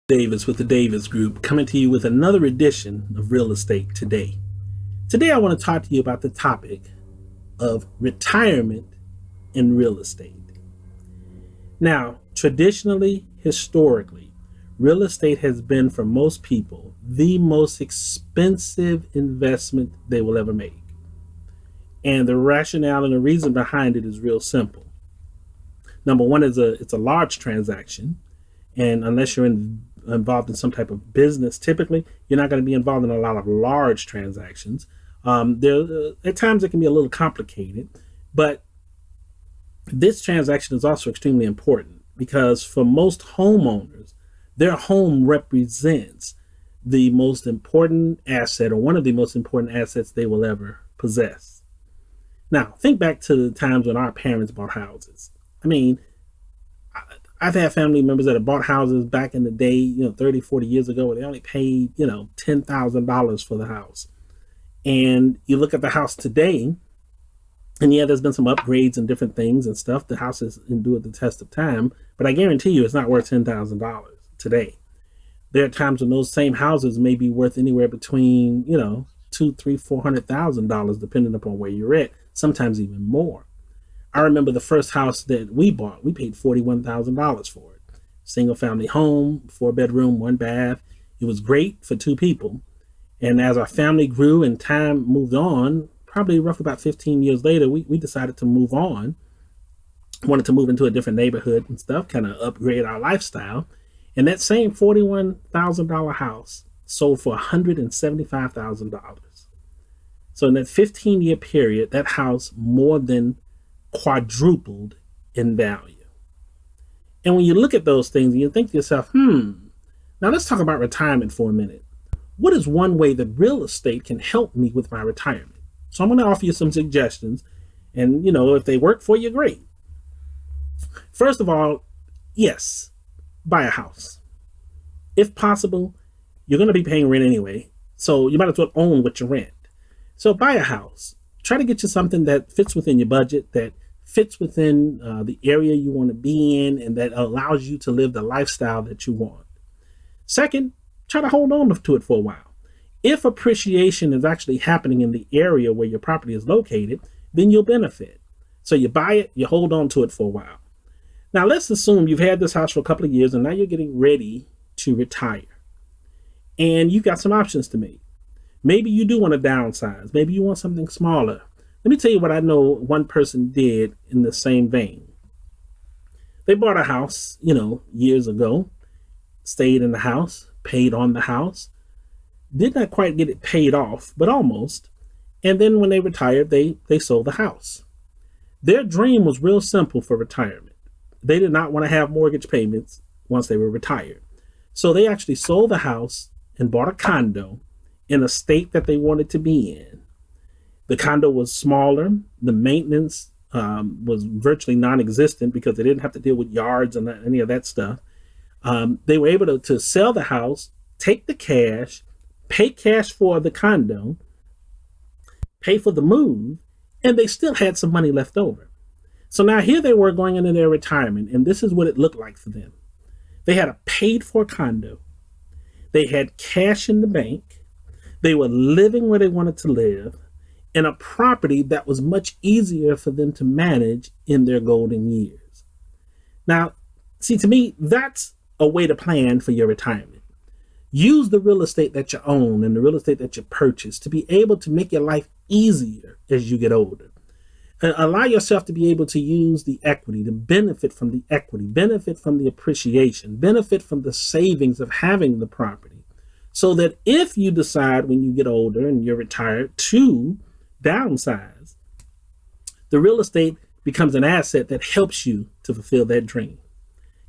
Davis with the Davis Group, coming to you with another edition of Real Estate Today. Today, I want to talk to you about the topic of retirement in real estate. Now, traditionally, historically, real estate has been for most people the most expensive investment they will ever make. And the rationale and the reason behind it is real simple. Number one is it's a large transaction, and unless you're involved in some type of business, typically you're not going to be involved in a lot of large transactions. At times it can be a little complicated, but this transaction is also extremely important because for most homeowners, their home represents the most important asset, or one of the most important assets they will ever possess. Now, think back to the times when our parents bought houses. I mean, I've had family members that have bought houses back in the day, 30, 40 years ago, where they only paid, $10,000 for the house. And you look at the house today, and yeah, there's been some upgrades and different things and stuff. The house has endured the test of time, but I guarantee you it's not worth $10,000 today. There are times when those same houses may be worth anywhere between, $200,000, $300,000, $400,000, depending upon where you're at, sometimes even more. I remember the first house that we bought, we paid $41,000 for it. Single family home, 4-bedroom, 1 bath. It was great for 2 people. And as our family grew and time moved on, probably roughly about 15 years later, we decided to move on. Wanted to move into a different neighborhood and stuff, kind of upgrade our lifestyle. And that same $41,000 house sold for $175,000. So in that 15-year period, that house more than quadrupled in value. And when you look at those things, you think to yourself, now let's talk about retirement for a minute. What is one way that real estate can help me with my retirement? So I'm going to offer you some suggestions, and if they work for you, great. First of all, yes, buy a house. If possible, you're going to be paying rent anyway, so you might as well own what you rent. So buy a house. Try to get you something that fits within your budget, that fits within the area you want to be in, and that allows you to live the lifestyle that you want. Second, try to hold on to it for a while. If appreciation is actually happening in the area where your property is located, then you'll benefit. So you buy it, you hold on to it for a while. Now let's assume you've had this house for a couple of years and now you're getting ready to retire. And you've got some options to make. Maybe you do want to downsize. Maybe you want something smaller. Let me tell you what I know one person did in the same vein. They bought a house, years ago, stayed in the house, paid on the house, did not quite get it paid off, but almost. And then when they retired, they sold the house. Their dream was real simple for retirement. They did not want to have mortgage payments once they were retired. So they actually sold the house and bought a condo in a state that they wanted to be in. The condo was smaller. The maintenance was virtually non-existent because they didn't have to deal with yards and any of that stuff. They were able to sell the house, take the cash, pay cash for the condo, pay for the move, and they still had some money left over. So now here they were going into their retirement, and this is what it looked like for them. They had a paid-for condo. They had cash in the bank. They were living where they wanted to live in a property that was much easier for them to manage in their golden years. Now, see, to me, that's a way to plan for your retirement. Use the real estate that you own and the real estate that you purchase to be able to make your life easier as you get older. And allow yourself to be able to use the equity, to benefit from the equity, benefit from the appreciation, benefit from the savings of having the property. So that if you decide when you get older and you're retired to downsize, the real estate becomes an asset that helps you to fulfill that dream.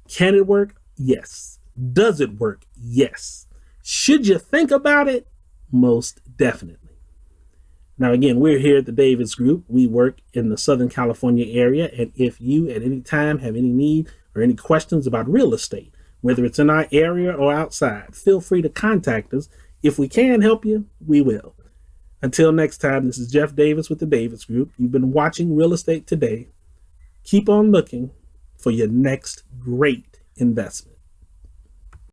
Can it work? Yes. Does it work? Yes. Should you think about it? Most definitely. Now, again, we're here at the Davis Group. We work in the Southern California area. And if you at any time have any need or any questions about real estate, whether it's in our area or outside, feel free to contact us. If we can help you, we will. Until next time, this is Jeff Davis with the Davis Group. You've been watching Real Estate Today. Keep on looking for your next great investment.